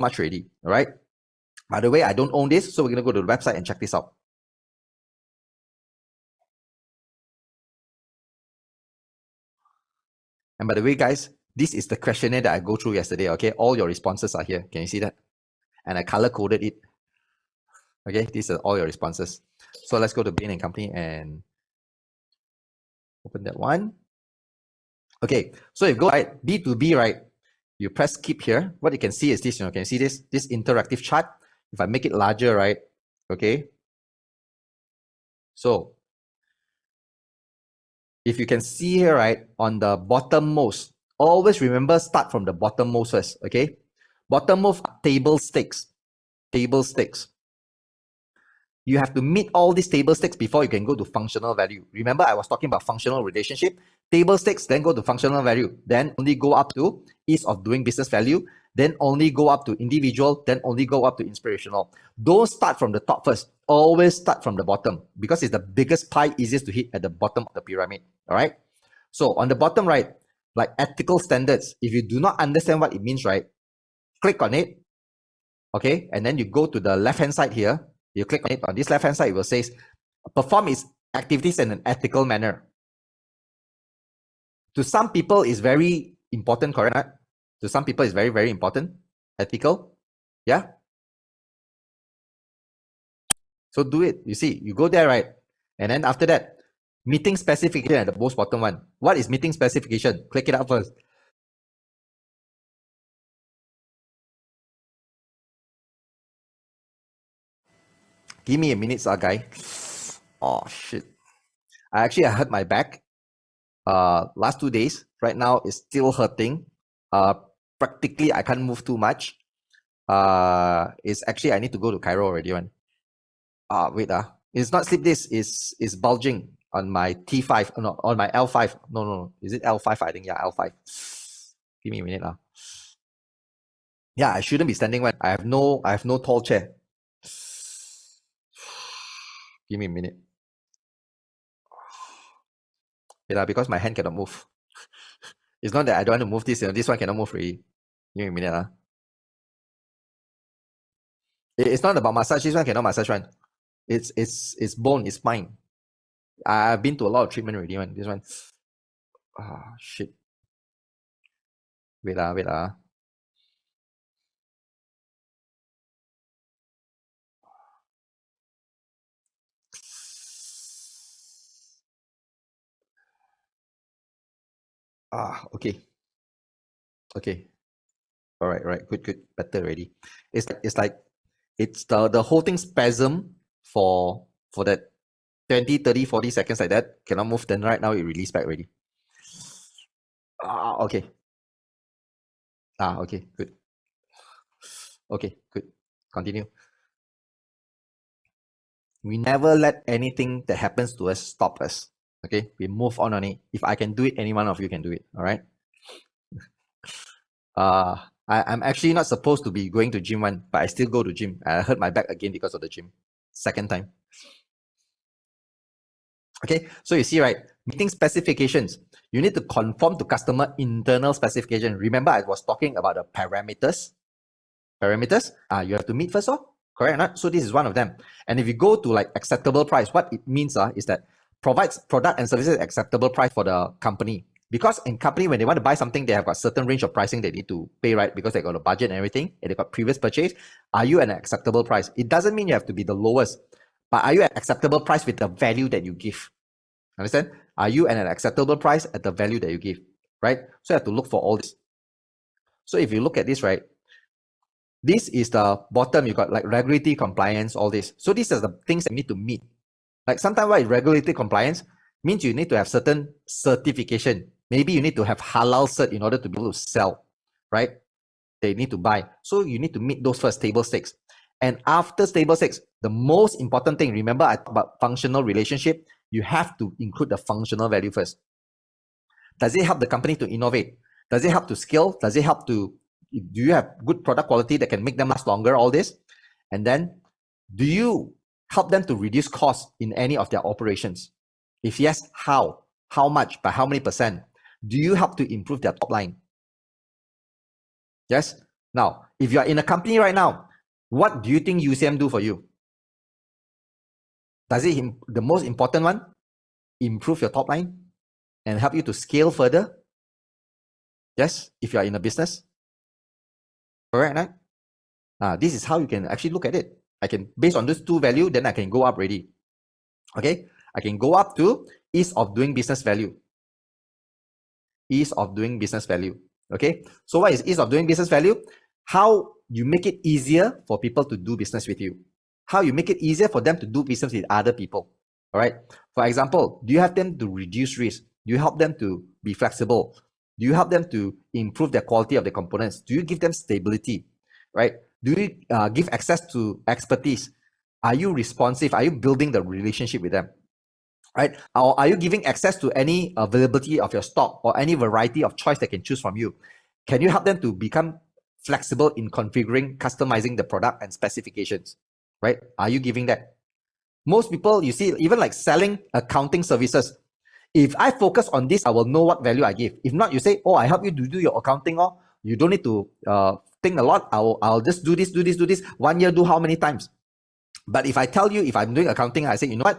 much already, all right? By the way, I don't own this, so we're going to go to the website and check this out. And by the way, guys, this is the questionnaire that I go through yesterday, okay? All your responses are here. Can you see that? And I color-coded it. Okay, these are all your responses. So let's go to Bain & Company and open that one. Okay, so if you go right, B2B, right, you press skip here. What you can see is this, can you see this interactive chart? If I make it larger, right, okay. So if you can see here, right, on the bottommost, always remember start from the bottommost first, okay. Bottommost table stakes. You have to meet all these table stakes before you can go to functional value. Remember, I was talking about functional relationship. Table stakes, then go to functional value. Then only go up to ease of doing business value. Then only go up to individual. Then only go up to inspirational. Don't start from the top first. Always start from the bottom because it's the biggest pie, easiest to hit at the bottom of the pyramid. All right. So on the bottom right, like ethical standards, if you do not understand what it means, right, click on it. Okay. And then you go to the left-hand side here. You click on it. On this left-hand side, it will say, perform its activities in an ethical manner. To some people, it's very important, correct? To some people, it's very, very important. Ethical. Yeah? So do it. You see, you go there, right? And then after that, meeting specification at the most bottom one. What is meeting specification? Click it out first. Give me a minute, guy. Oh, shit. I hurt my back. Last 2 days. Right now, it's still hurting. Practically, I can't move too much. It's actually, I need to go to Cairo already. Wait. It's not slip disc. It's bulging on my T5. No, on my L5. No. Is it L5? I think, yeah, L5. Give me a minute. Yeah, I shouldn't be standing when I have no tall chair. Give me a minute. Yeah, because my hand cannot move. It's not that I don't want to move this. This one cannot move really. Give me a minute. It's not about massage. This one cannot massage one. It's bone. It's spine. I've been to a lot of treatment already. This one. Shit. Wait. Okay. All right. Good. Better already. It's the whole thing spasm for that 20, 30, 40 seconds like that. Cannot move. Then right now it released back already. Okay. Okay. Good. Okay. Good. Continue. We never let anything that happens to us stop us. Okay, we move on it. If I can do it, any one of you can do it. All right. I'm actually not supposed to be going to gym one, but I still go to gym. I hurt my back again because of the gym. Second time. Okay, so you see, right? Meeting specifications. You need to conform to customer internal specification. Remember, I was talking about the parameters. You have to meet first, correct or not? So this is one of them. And if you go to like acceptable price, what it means is that provides product and services at acceptable price for the company. Because in company, when they want to buy something, they have got certain range of pricing they need to pay, right? Because they got a budget and everything, and they got previous purchase. Are you at an acceptable price? It doesn't mean you have to be the lowest, but are you at acceptable price with the value that you give? Understand? Are you at an acceptable price at the value that you give, right? So you have to look for all this. So if you look at this, right, this is the bottom. You got like regulatory compliance, all this. So these are the things that you need to meet. Like sometimes what is regulatory compliance means you need to have certain certification. Maybe you need to have halal cert in order to be able to sell, right? They need to buy. So you need to meet those first table stakes. And after table stakes, the most important thing, remember I talked about functional relationship, you have to include the functional value first. Does it help the company to innovate? Does it help to scale? Does it help to, do you have good product quality that can make them last longer, all this? And then, do you help them to reduce costs in any of their operations? If yes, how? How much? By how many percent? Do you help to improve their top line? Yes? Now, if you are in a company right now, what do you think UCM do for you? Does it, the most important one, improve your top line and help you to scale further? Yes, if you are in a business. Correct, right? This is how you can actually look at it. I can, based on those two value, then I can go up already. Okay, I can go up to ease of doing business value. Ease of doing business value. Okay, so what is ease of doing business value? How you make it easier for people to do business with you. How you make it easier for them to do business with other people. All right. For example, do you have them to reduce risk? Do you help them to be flexible? Do you help them to improve the quality of the components? Do you give them stability? Right? Do you give access to expertise? Are you responsive? Are you building the relationship with them? Right? Or are you giving access to any availability of your stock or any variety of choice they can choose from you? Can you help them to become flexible in configuring, customizing the product and specifications? Right? Are you giving that? Most people, you see, even like selling accounting services, if I focus on this, I will know what value I give. If not, you say, oh, I help you to do your accounting, or you don't need to think a lot. I'll just do this. 1 year, do how many times? But if I tell you, if I'm doing accounting, I say, you know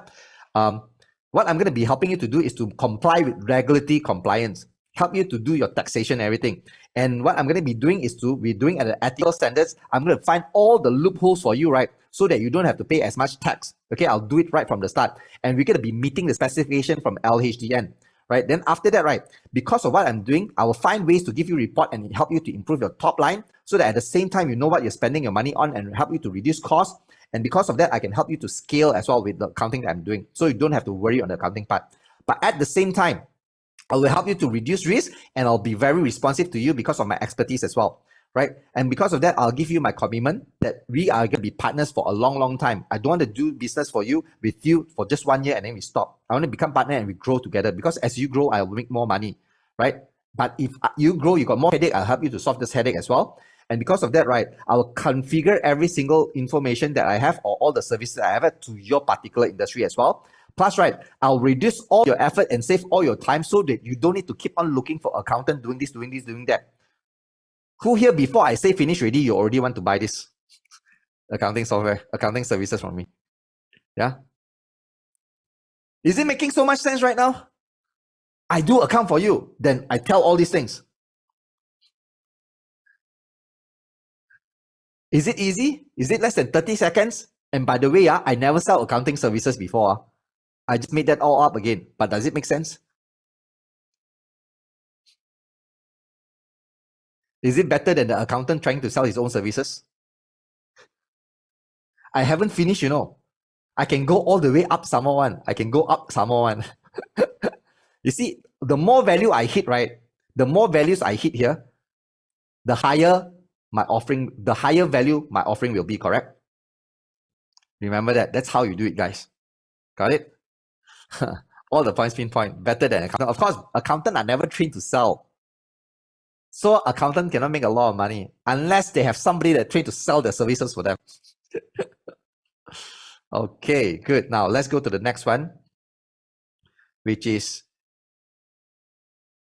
what I'm going to be helping you to do is to comply with regulatory compliance, help you to do your taxation and everything. And what I'm going to be doing is to be doing at the ethical standards. I'm going to find all the loopholes for you, right? So that you don't have to pay as much tax. Okay, I'll do it right from the start. And we're going to be meeting the specification from LHDN, right? Then after that, right, because of what I'm doing, I will find ways to give you report and help you to improve your top line so that at the same time, you know what you're spending your money on and help you to reduce costs. And because of that, I can help you to scale as well with the accounting that I'm doing. So you don't have to worry on the accounting part. But at the same time, I will help you to reduce risk and I'll be very responsive to you because of my expertise as well, right? And because of that, I'll give you my commitment that we are going to be partners for a long, long time. I don't want to do business for you, with you for just 1 year and then we stop. I want to become partner and we grow together because as you grow, I will make more money, right? But if you grow, you got more headache, I'll help you to solve this headache as well. And because of that, right, I will configure every single information that I have or all the services that I have to your particular industry as well. Plus, right, I'll reduce all your effort and save all your time so that you don't need to keep on looking for accountant doing this, doing that. Who here, before I say finish ready, you already want to buy this accounting software, accounting services from me? Yeah. Is it making so much sense right now? I do account for you, then I tell all these things. Is it easy? Is it less than 30 seconds? And by the way, I never sell accounting services before. I just made that all up again. But does it make sense? Is it better than the accountant trying to sell his own services? I haven't finished, you know. I can go all the way up some more one. I can go up some more one. You see, the more value I hit, right? The more values I hit here, the higher my offering, the higher value my offering will be, correct? Remember that. That's how you do it, guys. Got it? All the points pinpoint. Better than accountant. Of course, accountant are never trained to sell. So accountant cannot make a lot of money unless they have somebody that trained to sell their services for them. Okay, good. Now let's go to the next one, which is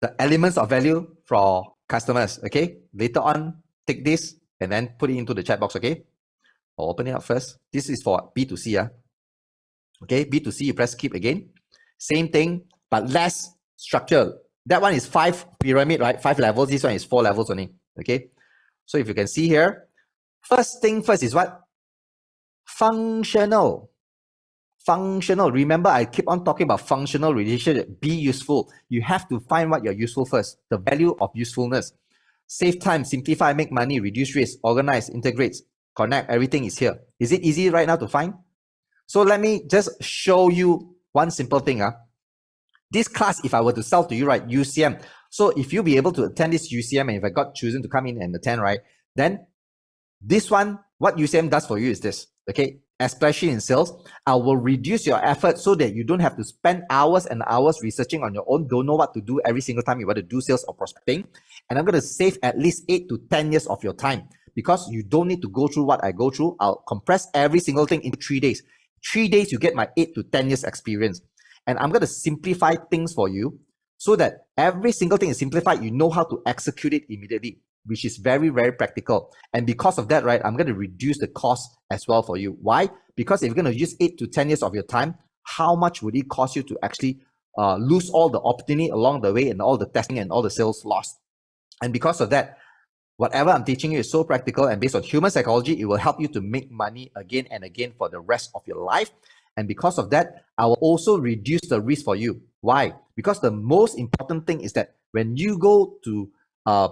the elements of value for customers. Okay, later on, take this and then put it into the chat box. Okay, I'll open it up first. This is for B2C. Okay, B2C, you press skip again. Same thing, but less structure. That one is 5 pyramid, right? 5 levels. This one is 4 levels only. Okay, so if you can see here, first thing first is what? Functional. Functional. Remember, I keep on talking about functional relationship. Be useful. You have to find what you're useful first. The value of usefulness. Save time, simplify, make money, reduce risk, organize, integrate, connect. Everything is here. Is it easy right now to find? So let me just show you one simple thing. This class, if I were to sell to you, right, UCM. So if you be able to attend this UCM and if I got chosen to come in and attend, right, then this one, what UCM does for you is this, okay? Especially in sales, I will reduce your effort so that you don't have to spend hours and hours researching on your own, don't know what to do every single time you want to do sales or prospecting. And I'm going to save at least 8 to 10 years of your time because you don't need to go through what I go through. I'll compress every single thing into 3 days. 3 days, you get my 8 to 10 years experience. And I'm going to simplify things for you so that every single thing is simplified. You know how to execute it immediately. which is very, very practical. And because of that, right, I'm going to reduce the cost as well for you. Why? Because if you're going to use 8 to 10 years of your time, how much would it cost you to actually lose all the opportunity along the way and all the testing and all the sales lost? And because of that, whatever I'm teaching you is so practical and based on human psychology, it will help you to make money again and again for the rest of your life. And because of that, I will also reduce the risk for you. Why? Because the most important thing is that when you go to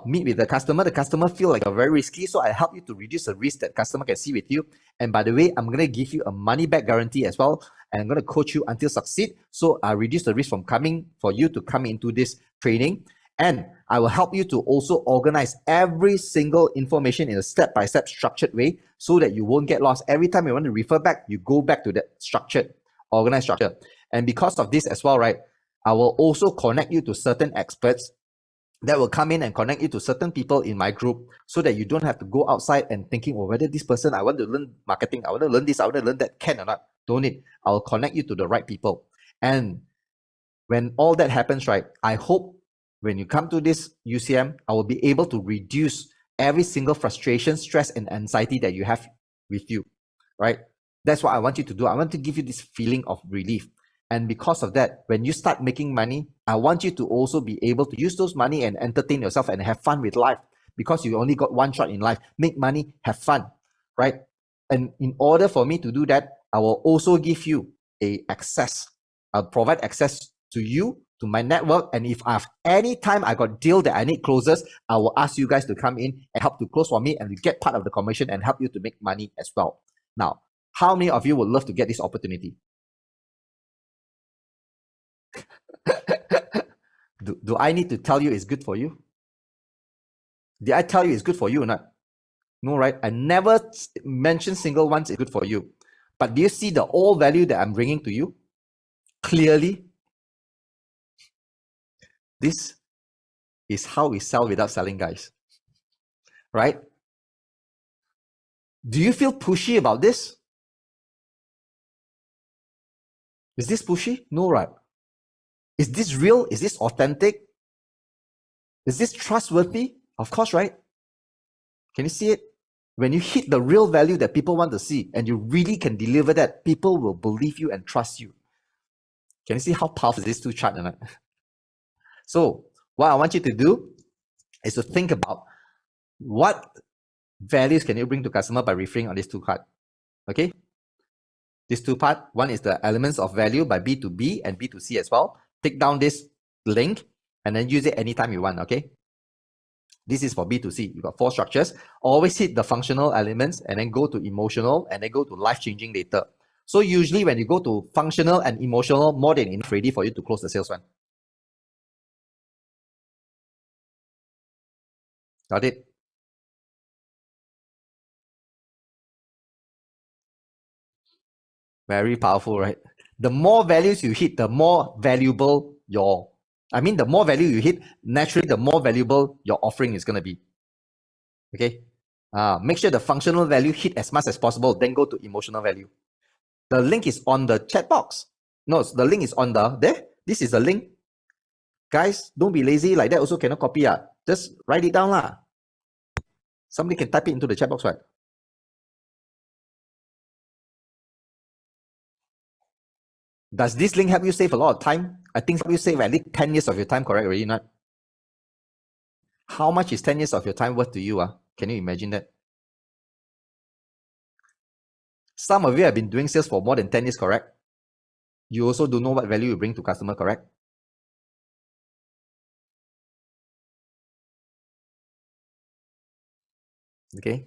meet with the customer feel like you're very risky. So I help you to reduce the risk that customer can see with you. And by the way, I'm going to give you a money back guarantee as well. And I'm going to coach you until succeed. So I reduce the risk for you to come into this training. And I will help you to also organize every single information in a step-by-step structured way so that you won't get lost. Every time you want to refer back, you go back to that structured, organized structure. And because of this as well, right, I will also connect you to certain experts that will come in and connect you to certain people in my group so that you don't have to go outside and thinking, oh, whether this person, I want to learn marketing, I want to learn this, I want to learn that, can or not. Don't need. I'll connect you to the right people. And when all that happens, right, I hope when you come to this UCM, I will be able to reduce every single frustration, stress, and anxiety that you have with you, right? That's what I want you to do. I want to give you this feeling of relief. And because of that, when you start making money, I want you to also be able to use those money and entertain yourself and have fun with life, because you only got one shot in life. Make money, have fun, right? And in order for me to do that, I will also give you I'll provide access to you, to my network. And if I have any time I got deal that I need closers, I will ask you guys to come in and help to close for me and to get part of the commission and help you to make money as well. Now, how many of you would love to get this opportunity? Do I need to tell you it's good for you? Did I tell you it's good for you or not? No, right? I never mentioned single once it's good for you. But do you see the all value that I'm bringing to you? Clearly, this is how we sell without selling, guys. Right? Do you feel pushy about this? Is this pushy? No, right? Is this real? Is this authentic? Is this trustworthy? Of course, right? Can you see it? When you hit the real value that people want to see and you really can deliver that, people will believe you and trust you. Can you see how powerful is this two chart? So what I want you to do is to think about what values can you bring to customer by referring on these two cards. Okay? These two parts, one is the elements of value by B2B and B2C as well. Take down this link and then use it anytime you want, okay? This is for B2C. You've got 4 structures. Always hit the functional elements and then go to emotional and then go to life-changing later. So usually when you go to functional and emotional, more than enough ready for you to close the sales one. Got it? Very powerful, right? The more values you hit, the more valuable the more value you hit, naturally, the more valuable your offering is going to be. Okay? Make sure the functional value hit as much as possible, then go to emotional value. The link is on the chat box. No, the link is on there. This is the link. Guys, don't be lazy. Like that also cannot copy. Just write it down. Somebody can type it into the chat box, right? Does this link help you save a lot of time? I think help you save at least 10 years of your time, correct? Already not? How much is 10 years of your time worth to you? Can you imagine that? Some of you have been doing sales for more than 10 years, correct? You also don't know what value you bring to customer, correct? Okay.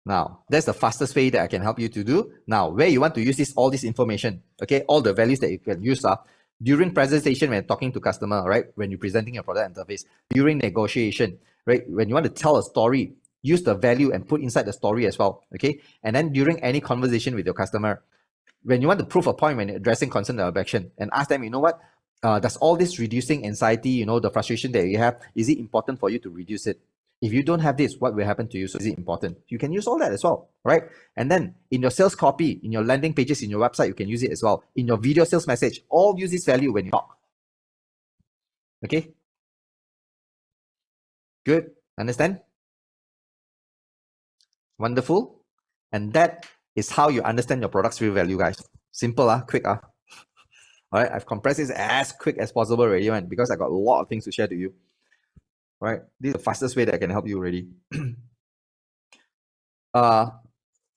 Now, that's the fastest way that I can help you to do. Now, where you want to use all this information, okay, all the values that you can use are during presentation when talking to customer, right? When you're presenting your product and service, during negotiation, right? When you want to tell a story, use the value and put inside the story as well, okay? And then during any conversation with your customer, when you want to prove a point when addressing concern or objection, and ask them, you know what, does all this reducing anxiety, the frustration that you have, is it important for you to reduce it? If you don't have this, what will happen to you? So is it important? You can use all that as well, right? And then in your sales copy, in your landing pages, in your website, you can use it as well. In your video sales message, all use this value when you talk. Okay? Good. Understand? Wonderful. And that is how you understand your product's real value, guys. Simple, quick. All right, I've compressed this as quick as possible already, man, because I got a lot of things to share to you. All right, this is the fastest way that I can help you already.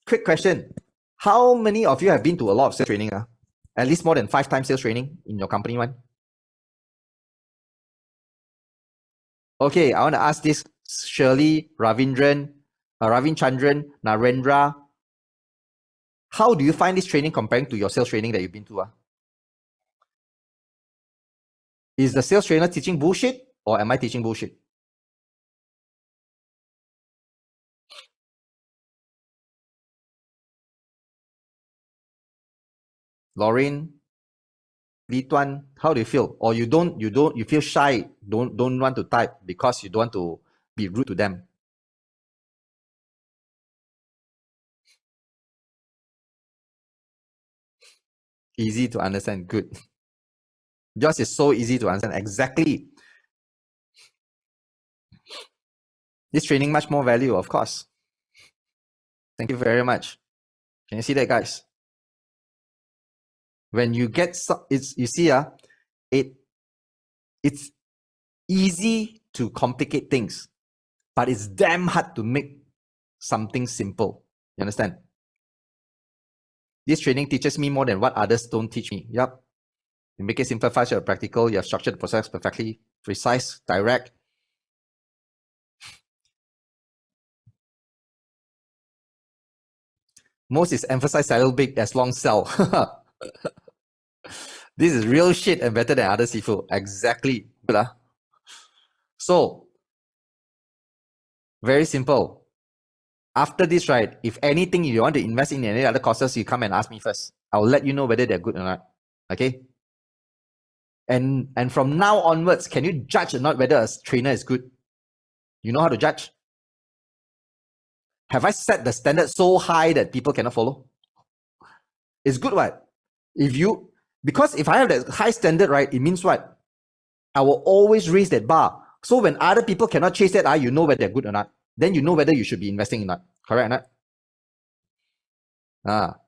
Quick question. How many of you have been to a lot of sales training? At least more than 5 times sales training in your company one? Okay, I want to ask this, Shirley, Ravindran, Ravichandran, Narendra. How do you find this training comparing to your sales training that you've been to? Is the sales trainer teaching bullshit or am I teaching bullshit? Lauren, Li Tuan, how do you feel? Or you feel shy, don't want to type because you don't want to be rude to them? Easy to understand, good. Yours is so easy to understand, exactly. This training much more value, of course. Thank you very much. Can you see that, guys? When you get, you see, it's easy to complicate things, but it's damn hard to make something simple. You understand? This training teaches me more than what others don't teach me. Yup. You make it simple, fast, you're practical, you have structured the process perfectly, precise, direct. Most is emphasize sell big as long sell. This is real shit and better than other seafood. Exactly. So, very simple. After this, right, if anything you want to invest in any other courses, you come and ask me first. I'll let you know whether they're good or not. Okay? And from now onwards, can you judge or not whether a trainer is good? You know how to judge? Have I set the standard so high that people cannot follow? It's good, what? Because if I have that high standard, right, it means what? I will always raise that bar. So when other people cannot chase that, you know whether they're good or not. Then you know whether you should be investing or not. Correct or not?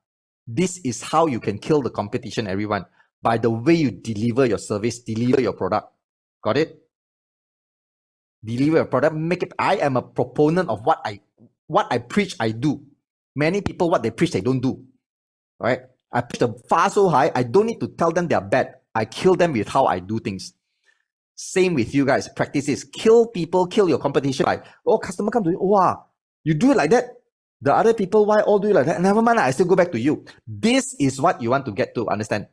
This is how you can kill the competition, everyone. By the way you deliver your service, deliver your product. Got it? Deliver your product, make it. I am a proponent of what I preach, I do. Many people, what they preach, they don't do. Right? I push the bar so high, I don't need to tell them they're bad. I kill them with how I do things. Same with you guys. Practice is kill people, kill your competition. Like, customer come to you, wow, you do it like that. The other people, why all do it like that? Never mind, I still go back to you. This is what you want to get to understand.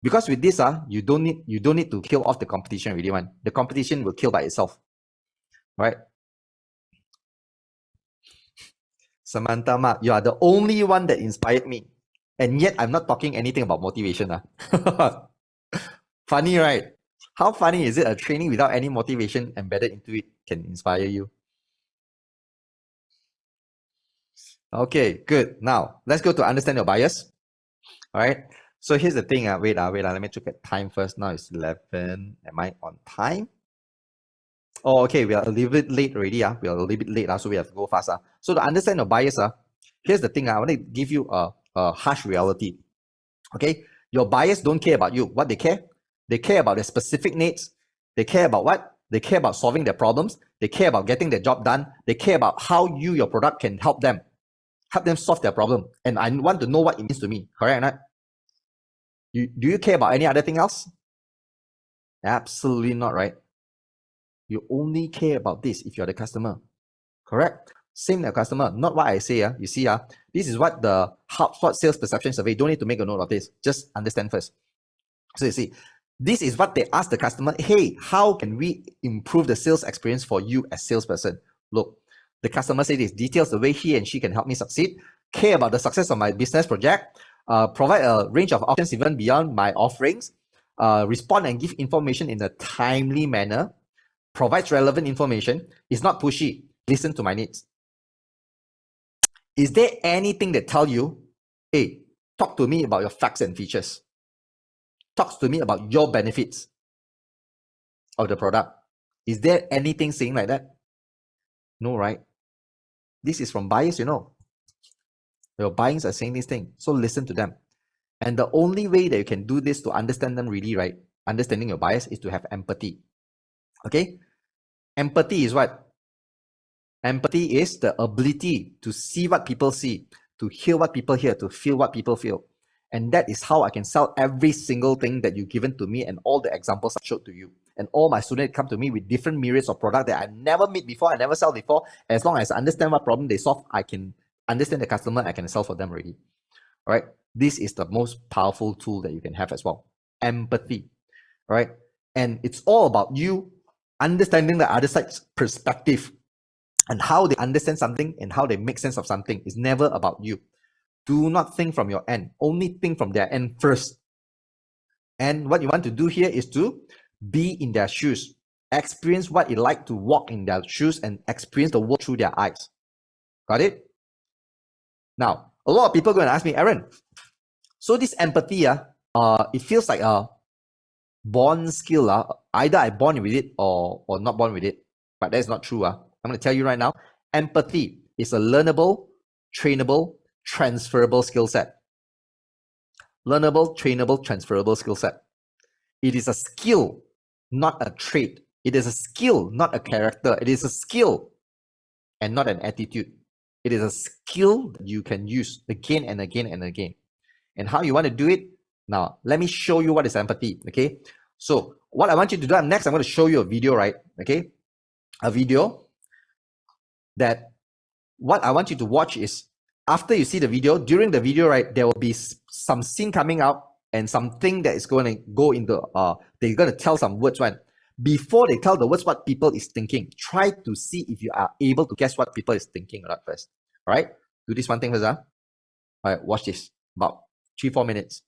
Because with this, you don't need to kill off the competition really, one. The competition will kill by itself. Right? Samantha Ma, you are the only one that inspired me. And yet I'm not talking anything about motivation. Funny, right? How funny is it a training without any motivation embedded into it can inspire you? Okay, good. Now, let's go to understand your bias. All right. So here's the thing. Wait, let me check at time first. Now it's 11. Am I on time? Oh, okay. We are a little bit late already. We are a little bit late. So we have to go fast. So to understand your bias, here's the thing. I want to give you a harsh reality. Okay. Your bias don't care about you. What they care? They care about their specific needs. They care about what? They care about solving their problems. They care about getting their job done. They care about how your product can help them solve their problem. And I want to know what it means to me. Correct or not? Do you care about any other thing else? Absolutely not, right? You only care about this if you're the customer. Correct? Same the customer, not what I say. You see, this is what the HubSpot sales perception survey, don't need to make a note of this. Just understand first. So you see, this is what they ask the customer. Hey, how can we improve the sales experience for you as salesperson? Look, the customer says this, details the way he and she can help me succeed, care about the success of my business project, provide a range of options even beyond my offerings, respond and give information in a timely manner, provides relevant information, is not pushy, listen to my needs. Is there anything that tell you, hey, talk to me about your facts and features? Talk to me about your benefits of the product. Is there anything saying like that? No, right? This is from buyers, you know. Your buyers are saying this thing. So listen to them. And the only way that you can do this to understand them really, right? Understanding your buyers is to have empathy. Okay? Empathy is what? Empathy is the ability to see what people see, to hear what people hear, to feel what people feel. And that is how I can sell every single thing that you've given to me and all the examples I showed to you. And all my students come to me with different myriads of products that I never meet before, I never sell before. As long as I understand what problem they solve, I can understand the customer, I can sell for them already. All right. This is the most powerful tool that you can have as well. Empathy. All right. And it's all about you understanding the other side's perspective and how they understand something and how they make sense of something. Is never about you. Do not think from your end. Only think from their end first. And what you want to do here is to be in their shoes. Experience what it's like to walk in their shoes and experience the world through their eyes. Got it? Now, a lot of people are going to ask me, Aaron, so this empathy, it feels like a born skill. Either I born with it or not born with it. But that's not true. I'm going to tell you right now, empathy is a learnable, trainable, transferable skill set. Learnable, trainable, transferable skill set. It is a skill, not a trait. It is a skill, not a character. It is a skill and not an attitude. It is a skill that you can use again and again and again. And how you want to do it? Now, let me show you what is empathy, okay? So what I want you to do, next, I'm going to show you a video, right? Okay? A video that what I want you to watch is after you see the video, during the video, right, there will be some scene coming out and something that is going to go into, they're going to tell some words, right? Before they tell the words, what people is thinking, try to see if you are able to guess what people is thinking or not first. All right? Do this one thing first, huh? All right, watch this. About 3-4 minutes.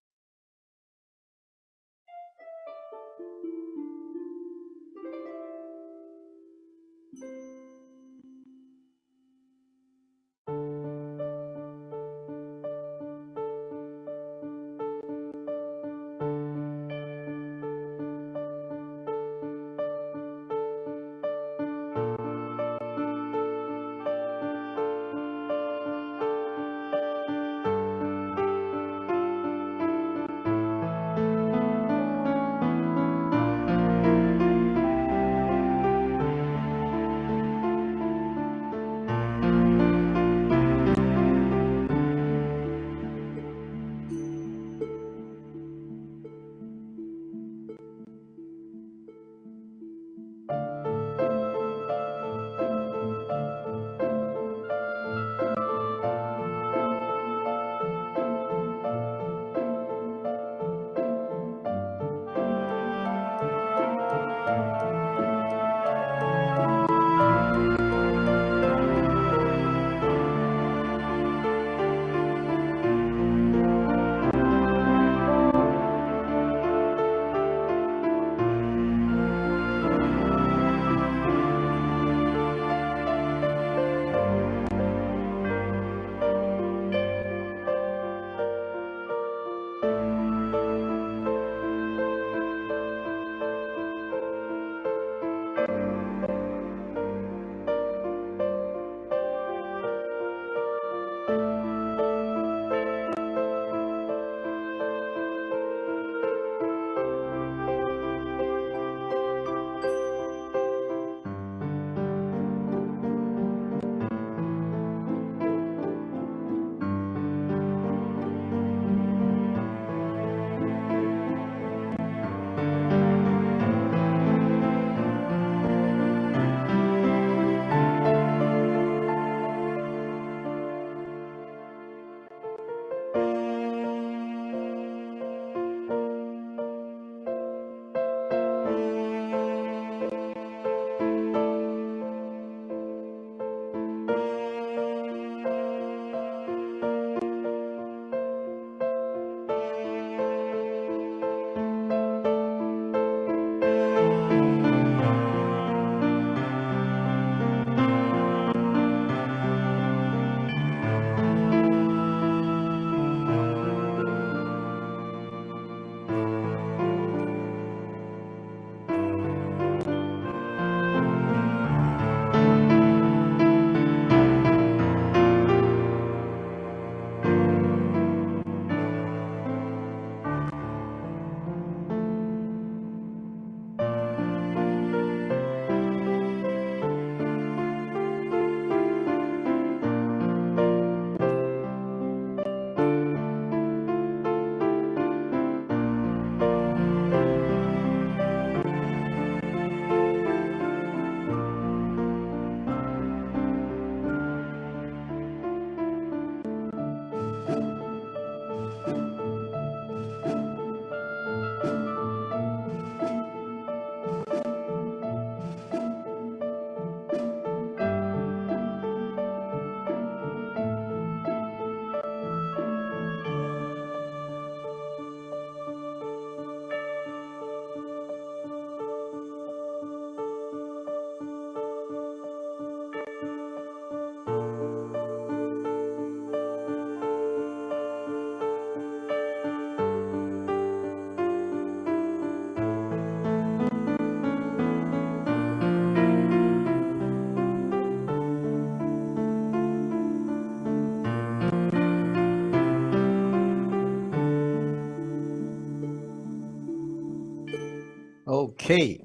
Okay,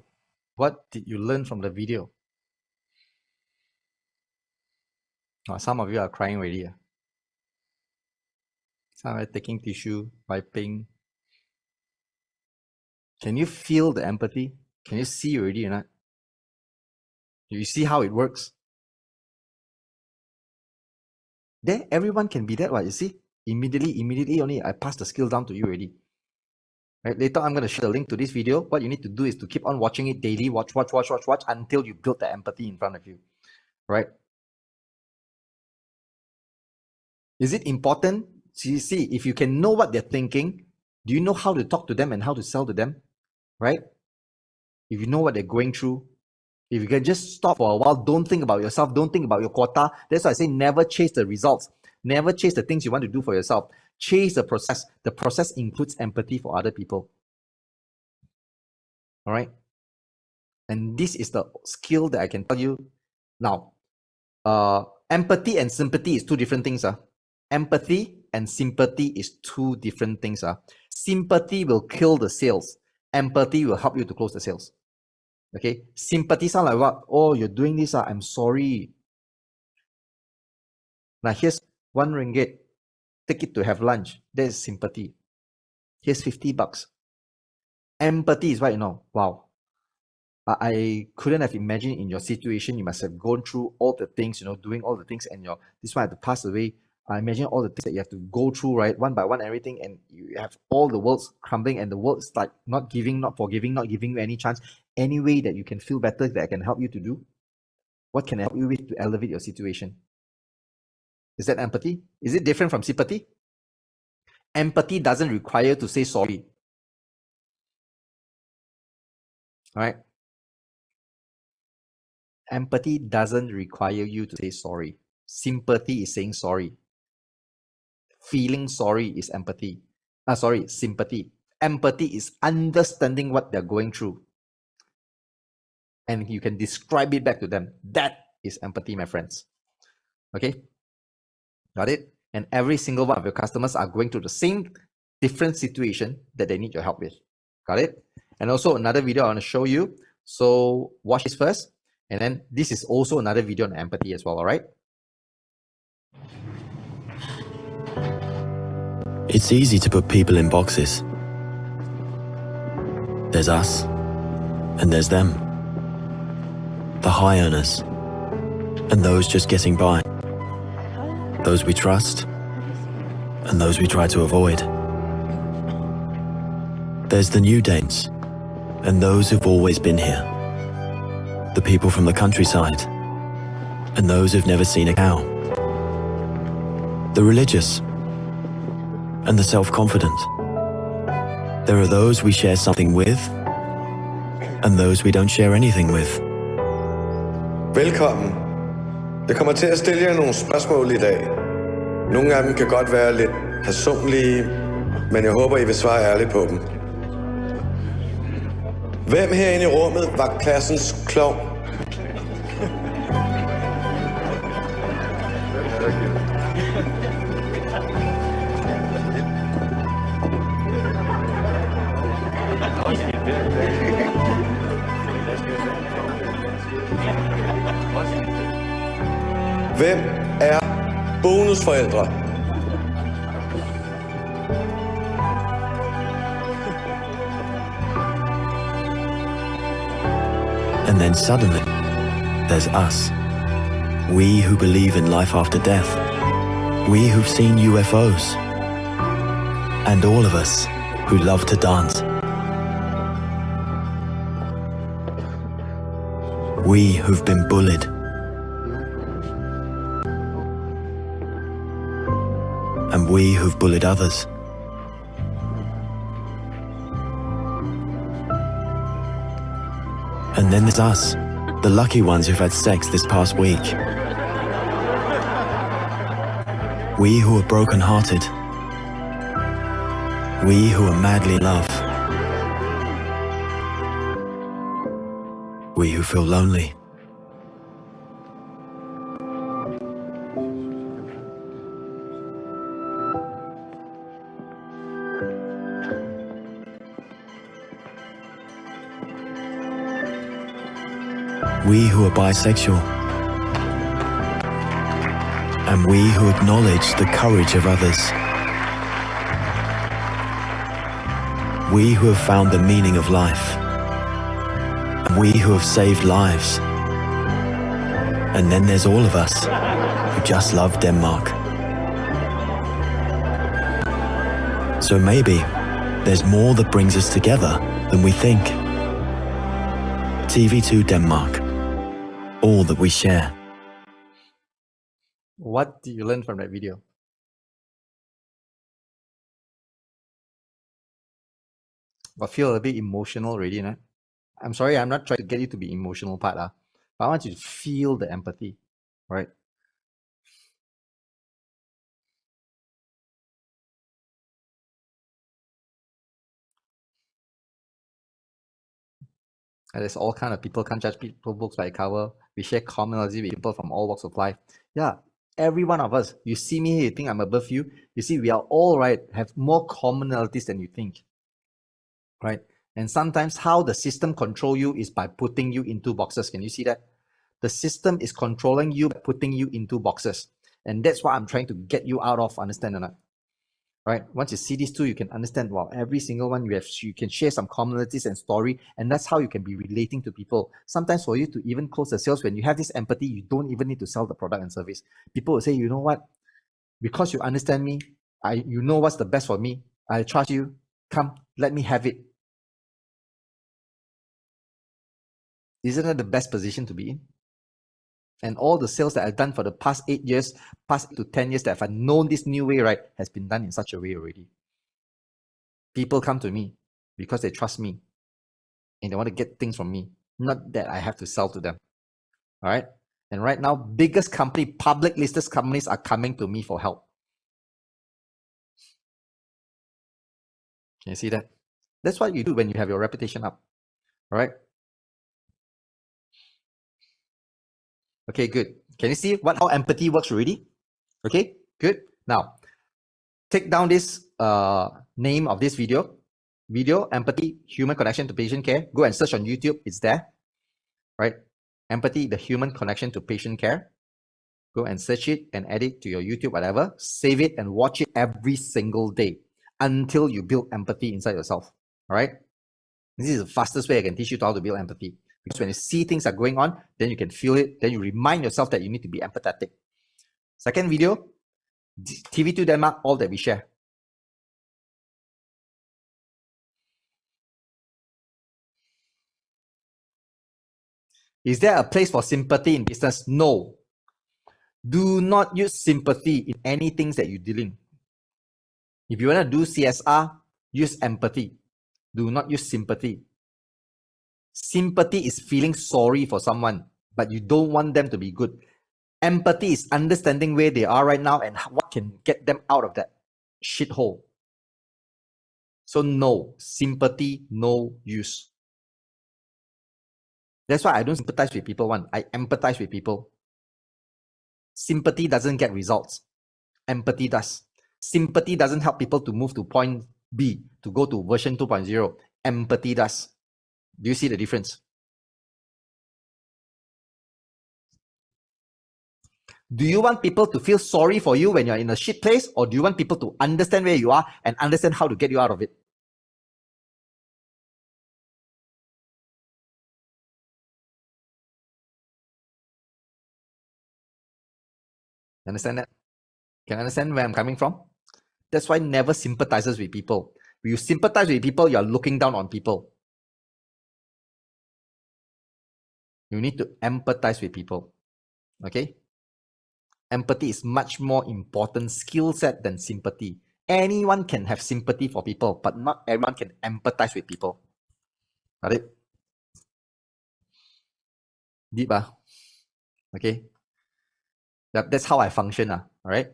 what did you learn from the video? Oh, some of you are crying already. Some are taking tissue, wiping. Can you feel the empathy? Can you see already or not? You see how it works? There, everyone can be that, what you see? Immediately only I pass the skill down to you already. Right? Later I'm going to share the link to this video. What you need to do is to keep on watching it daily, watch until you build the empathy in front of you. Right? Is it important? See, if you can know what they're thinking, do you know how to talk to them and how to sell to them? Right? If you know what they're going through, if you can just stop for a while, don't think about yourself, don't think about your quota. That's why I say never chase the results. Never chase the things you want to do for yourself. Chase the process. The process includes empathy for other people. All right? And this is the skill that I can tell you. Now, empathy and sympathy is two different things. Empathy and sympathy is two different things. Sympathy will kill the sales. Empathy will help you to close the sales. Okay? Sympathy sound like what? Oh, you're doing this. I'm sorry. Now, here's 1 ringgit. Take it to have lunch. That is sympathy. Here's 50 bucks. Empathy is what, wow. I couldn't have imagined in your situation. You must have gone through all the things, doing all the things, and this one had to pass away. I imagine all the things that you have to go through, right? One by one, everything, and you have all the world's crumbling, and the world's like not giving, not forgiving, not giving you any chance. Any way that you can feel better that I can help you to do? What can I help you with to elevate your situation? Is that empathy? Is it different from sympathy? Empathy doesn't require you to say sorry. All right? Empathy doesn't require you to say sorry. Sympathy is saying sorry. Feeling sorry is empathy. Sympathy. Empathy is understanding what they're going through. And you can describe it back to them. That is empathy, my friends. Okay? Got it? And every single one of your customers are going through the same different situation that they need your help with. Got it? And also another video I want to show you. So watch this first. And then this is also another video on empathy as well, all right? It's easy to put people in boxes. There's us, and there's them. The high earners, and those just getting by. Those we trust, and those we try to avoid. There's the new Danes, and those who've always been here. The people from the countryside, and those who've never seen a cow. The religious, and the self-confident. There are those we share something with, and those we don't share anything with. Velkommen. Jeg kommer til at stille jer nogle spørgsmål i dag. Nogle af dem kan godt være lidt personlige, men jeg håber, I vil svare ærligt på dem. Hvem herinde i rummet var klassens klovn? Hvem er bonusforældre? And then suddenly, there's us. We who believe in life after death. We who've seen UFOs. And all of us who love to dance. We who've been bullied. And we who've bullied others. And then there's us, the lucky ones who've had sex this past week. We who are broken-hearted. We who are madly in love. We who feel lonely. we who are bisexual, and we who acknowledge the courage of others. We who have found the meaning of life, and we who have saved lives. And then there's all of us who just love Denmark. So maybe there's more that brings us together than we think. TV2 Denmark, all that we share. What did you learn from that video? I feel a bit emotional already, no? I'm sorry, I'm not trying to get you to be emotional part, but I want you to feel the empathy, right? And there's all kind of people, can't judge people books by cover. We share commonality with people from all walks of life. Yeah, every one of us. You see me here, you think I'm above you. You see, we are all right, have more commonalities than you think, right? And sometimes how the system control you is by putting you into boxes. Can you see that? The system is controlling you by putting you into boxes. And that's what I'm trying to get you out of, understand or not? Right? Once you see these two, you can understand, wow, every single one you can share some commonalities and story, and that's how you can be relating to people. Sometimes for you to even close the sales, when you have this empathy, you don't even need to sell the product and service. People will say, you know what? Because you understand me, you know what's the best for me. I trust you. Come, let me have it. Isn't that the best position to be in? And all the sales that I've done for the past 8 years, past 8 to 10 years that I've known this new way, right, has been done in such a way already. People come to me because they trust me and they want to get things from me, not that I have to sell to them. All right. And right now, biggest company, public listed companies are coming to me for help. Can you see that? That's what you do when you have your reputation up. All right. Okay, good. Can you see how empathy works already? Okay, good. Now, take down this name of this video. Video, empathy, human connection to patient care. Go and search on YouTube. It's there, right? Empathy, the human connection to patient care. Go and search it and add it to your YouTube, whatever. Save it and watch it every single day until you build empathy inside yourself, all right? This is the fastest way I can teach you how to build empathy. Because when you see things are going on, then you can feel it. Then you remind yourself that you need to be empathetic. Second video, TV2 Denmark, all that we share. Is there a place for sympathy in business? No. Do not use sympathy in any things that you deal in. If you want to do CSR, use empathy. Do not use sympathy. Sympathy is feeling sorry for someone, but you don't want them to be good. Empathy is understanding where they are right now and what can get them out of that shithole. So no, sympathy, no use. That's why I don't sympathize with people, I empathize with people. Sympathy doesn't get results. Empathy does. Sympathy doesn't help people to move to point B, to go to version 2.0. Empathy does. Do you see the difference? Do you want people to feel sorry for you when you're in a shit place, or do you want people to understand where you are and understand how to get you out of it? Understand that? Can you understand where I'm coming from? That's why never sympathizes with people. When you sympathize with people, you're looking down on people. You need to empathize with people. Okay? Empathy is much more important skill set than sympathy. Anyone can have sympathy for people, but not everyone can empathize with people. Got it? Deep, okay? That's how I function, all right?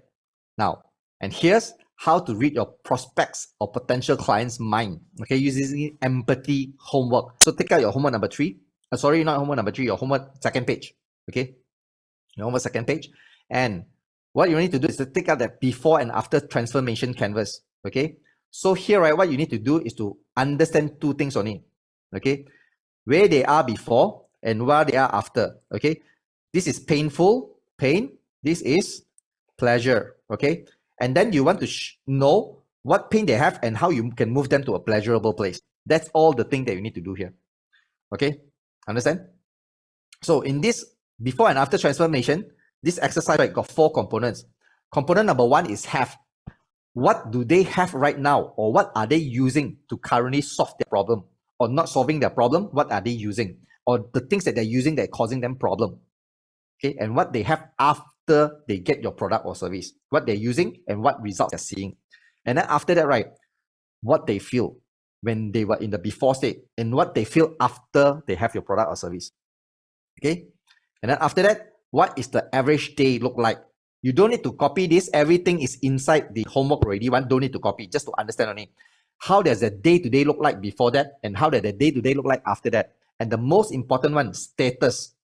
Now, and here's how to read your prospects or potential clients' mind, okay, using empathy homework. So take out your homework number 3. Sorry, not homework number 3, your homework second page, okay? Your homework second page. And what you need to do is to take out that before and after transformation canvas, okay? So here, right, what you need to do is to understand 2 things only, okay? Where they are before and what they are after. Okay, this is painful, pain. This is pleasure. Okay, and then you want to know what pain they have and how you can move them to a pleasurable place. That's all the thing that you need to do here. Okay, understand? So in this before and after transformation, this exercise, right, got 4 components. Component number 1 is have. What do they have right now, or what are they using to currently solve their problem, or not solving their problem? What are they using, or the things that they're using that are causing them problem? Okay, and what they have after they get your product or service, what they're using and what results they're seeing. And then after that, right, what they feel when they were in the before state and what they feel after they have your product or service. Okay, and then after that, what is the average day look like? You don't need to copy this. Everything is inside the homework already. One don't need to copy, just to understand only. How does the day-to-day look like before that, and how does the day-to-day look like after that? And the most important one, status.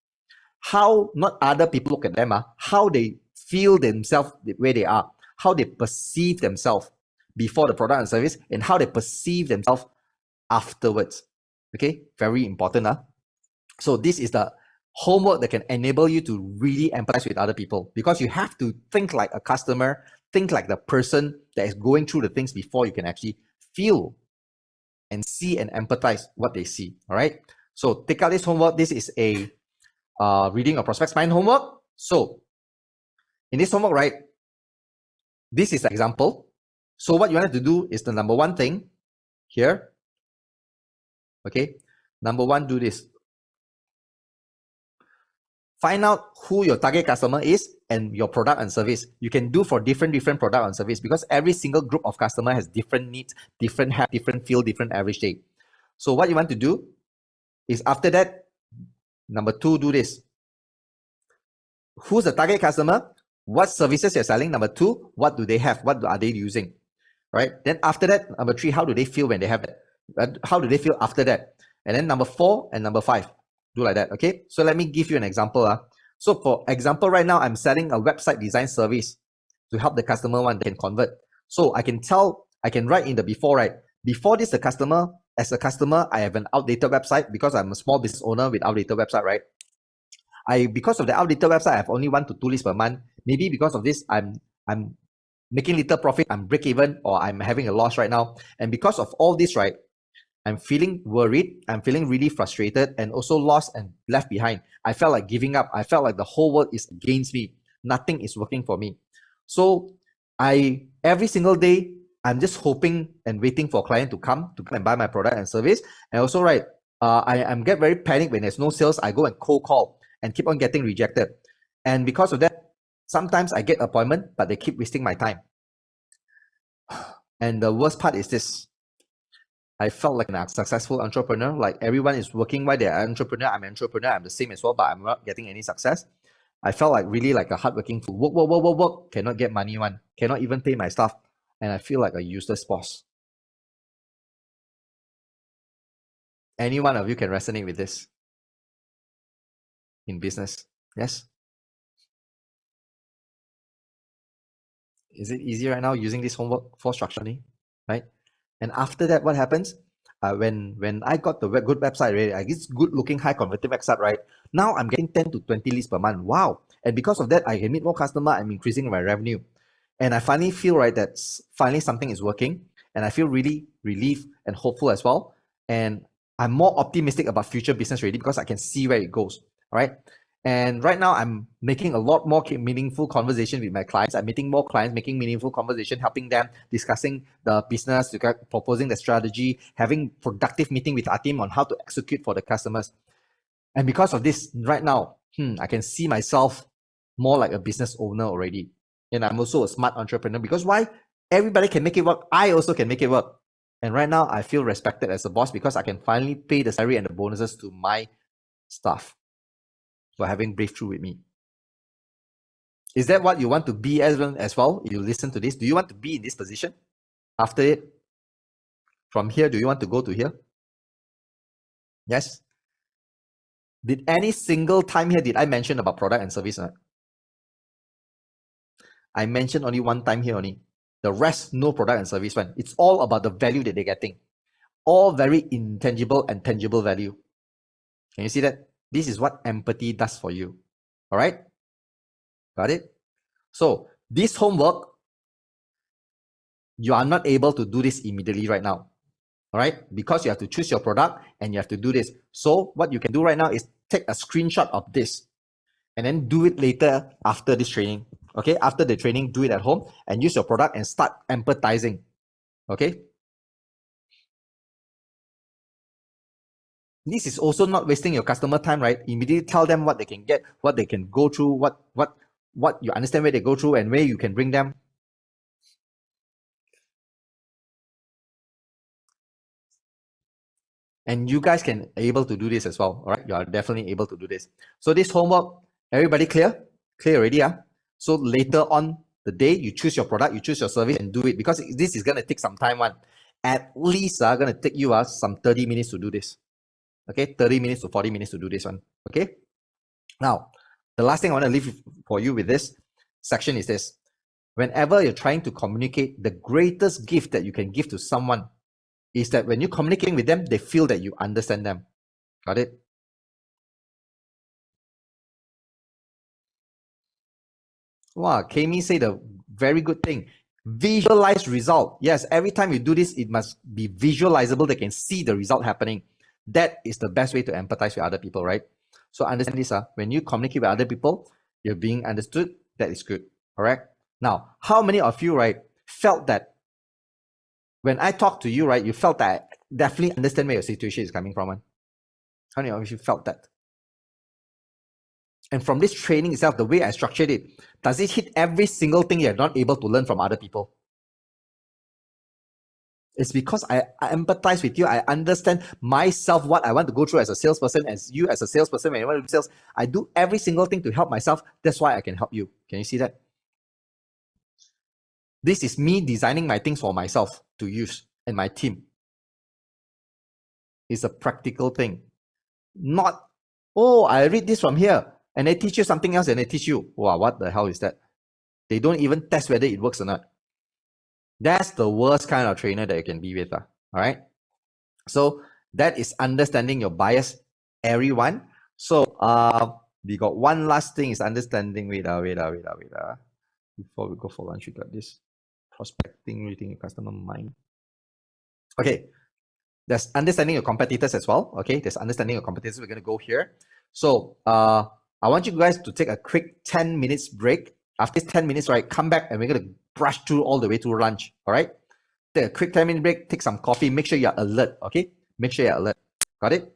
How not other people look at them, how they feel themselves where they are, how they perceive themselves before the product and service, and how they perceive themselves afterwards. Okay, very important. So this is the homework that can enable you to really empathize with other people, because you have to think like a customer, think like the person that is going through the things before you can actually feel and see and empathize what they see. All right, so take out this homework. This is a reading of prospects mind homework. So in this homework, right, this is an example. So what you want to do is the number 1 thing here. Okay, number 1, do this. Find out who your target customer is and your product and service. You can do for different product and service, because every single group of customer has different needs, different have, different feel, different average day. So what you want to do is after that, number 2, do this. Who's the target customer? What services you're selling? Number 2, what do they have? What are they using? Right? Then after that, number 3, how do they feel when they have it? How do they feel after that? And then number 4 and number 5. Do like that, okay? So let me give you an example. So for example, right now, I'm selling a website design service to help the customer one that can convert. So I can write in the before, right? Before this, as a customer, I have an outdated website because I'm a small business owner with outdated website, right? Because of the outdated website, I have only 1 to 2 leads per month. Maybe because of this, I'm making little profit, I'm break even, or I'm having a loss right now. And because of all this, right, I'm feeling worried, I'm feeling really frustrated, and also lost and left behind. I felt like giving up. I felt like the whole world is against me. Nothing is working for me. So every single day, I'm just hoping and waiting for a client to come and buy my product and service. And also, right, I'm get very panicked when there's no sales. I go and cold call and keep on getting rejected. And because of that, sometimes I get appointment, but they keep wasting my time. And the worst part is this. I felt like a successful entrepreneur. Like everyone is working while they're an entrepreneur. I'm an entrepreneur. I'm the same as well, but I'm not getting any success. I felt like really like a hardworking fool. Work. Cannot get money one. Cannot even pay my staff. And I feel like a useless boss. Any one of you can resonate with this in business. Yes? Is it easy right now using this homework for structuring? Right? And after that, what happens? When I got the good website, right? I get good looking, high converting website, right? Now I'm getting 10 to 20 leads per month. Wow. And because of that, I can meet more customers. I'm increasing my revenue. And I finally feel, right, that finally something is working. And I feel really relieved and hopeful as well. And I'm more optimistic about future business already because I can see where it goes. All right. And right now, I'm making a lot more meaningful conversation with my clients. I'm meeting more clients, making meaningful conversation, helping them, discussing the business, proposing the strategy, having productive meeting with our team on how to execute for the customers. And because of this, right now, I can see myself more like a business owner already. And I'm also a smart entrepreneur because why? Everybody can make it work. I also can make it work. And right now, I feel respected as a boss because I can finally pay the salary and the bonuses to my staff for having breakthrough with me. Is that what you want to be as well? You listen to this. Do you want to be in this position after it? From here, do you want to go to here? Yes? Did any single time here did I mention about product and service? I mentioned only one time here only. The rest, no product and service one. It's all about the value that they're getting. All very intangible and tangible value. Can you see that? This is what empathy does for you. All right? Got it? So this homework, you are not able to do this immediately right now. All right? Because you have to choose your product and you have to do this. So what you can do right now is take a screenshot of this and then do it later after this training. Okay? After the training, do it at home and use your product and start empathizing. Okay? This is also not wasting your customer time, right? Immediately tell them what they can get, what they can go through, what you understand where they go through and where you can bring them. And you guys can able to do this as well. All right, you are definitely able to do this. So this homework, everybody clear? Clear already, yeah? So later on the day, you choose your product, you choose your service and do it because this is going to take some time. At least going to take you some 30 minutes to do this. Okay, 30 minutes to 40 minutes to do this one. Okay. Now, the last thing I want to leave for you with this section is this. Whenever you're trying to communicate, the greatest gift that you can give to someone is that when you're communicating with them, they feel that you understand them. Got it? Wow, Kami said a very good thing. Visualize result. Yes, every time you do this, it must be visualizable. They can see the result happening. That is the best way to empathize with other people, right? So understand this. When you communicate with other people, you're being understood. That is good. All right. Now, how many of you, right, felt that when I talked to you, right, you felt that I definitely understand where your situation is coming from? How many of you felt that? And from this training itself, the way I structured it, does it hit every single thing you're not able to learn from other people? It's because I empathize with you. I understand myself, what I want to go through as a salesperson, as you as a salesperson, when you want to do sales. I do every single thing to help myself. That's why I can help you. Can you see that? This is me designing my things for myself to use and my team. It's a practical thing. Not, oh, I read this from here and they teach you something else and they teach you. Wow, what the hell is that? They don't even test whether it works or not. That's the worst kind of trainer that you can be with. All right. So that is understanding your bias, everyone. So we got one last thing is understanding. Wait. Before we go for lunch, we got this prospecting, reading your customer mind. Okay. There's understanding your competitors as well. Okay. There's understanding your competitors. We're going to go here. So I want you guys to take a quick 10 minutes break. After 10 minutes, right, come back and we're going to brush through all the way to lunch. All right. Take a quick 10-minute break, take some coffee, make sure you're alert. Okay. Make sure you're alert. Got it?